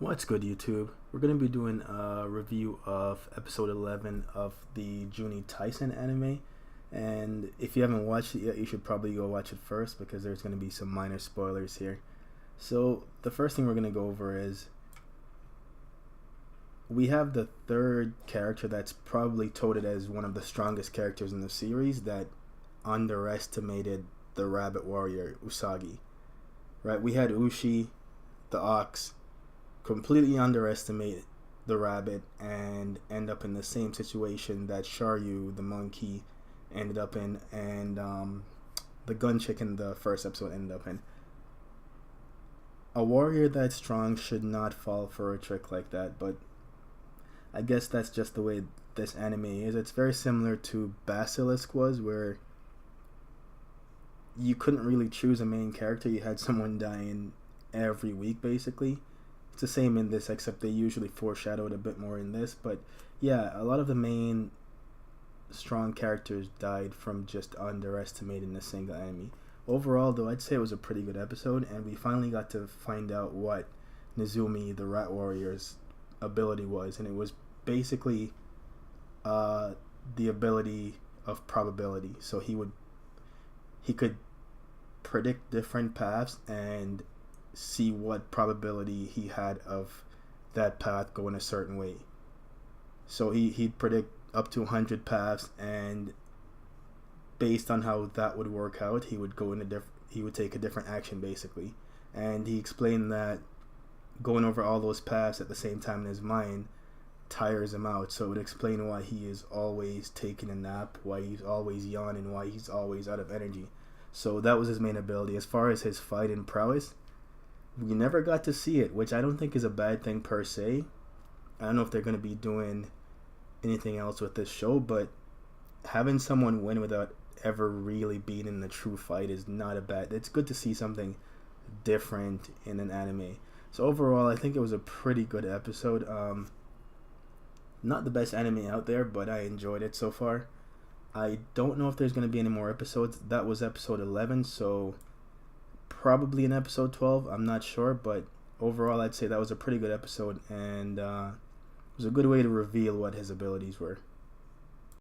What's good, YouTube? We're going to be doing a review of episode 11 of the JUNI Taisen anime. And if you haven't watched it yet, you should probably go watch it first because there's going to be some minor spoilers here. So, the first thing we're going to go over is we have the third character that's probably touted as one of the strongest characters in the series that underestimated the rabbit warrior Usagi. Right? We had Ushi, the ox, completely underestimate the rabbit and end up in the same situation that Sharyu, the monkey, ended up in, and the gun chick in the first episode ended up in. A warrior that strong should not fall for a trick like that, but I guess that's just the way this anime is. It's very similar to Basilisk was, where you couldn't really choose a main character. You had someone dying every week, basically. It's the same in this, except they usually foreshadowed a bit more in this. But yeah, a lot of the main strong characters died from just underestimating the single enemy. Overall, though, I'd say it was a pretty good episode, and we finally got to find out what Nezumi, the Rat Warrior's ability was, and it was basically the ability of probability. So he could predict different paths and see what probability he had of that path going a certain way. So he'd predict up to 100 paths, and based on how that would work out, he would take a different action, basically. And he explained that going over all those paths at the same time in his mind tires him out. So it would explain why he is always taking a nap, why he's always yawning, why he's always out of energy. So that was his main ability. As far as his fighting prowess, we never got to see it, which I don't think is a bad thing per se. I don't know if they're going to be doing anything else with this show, but having someone win without ever really being in the true fight is not a bad. It's good to see something different in an anime. So overall, I think it was a pretty good episode. Not the best anime out there, but I enjoyed it so far. I don't know if there's going to be any more episodes. That was episode 11, so probably in episode 12. I'm not sure, but overall, I'd say that was a pretty good episode, and it was a good way to reveal what his abilities were.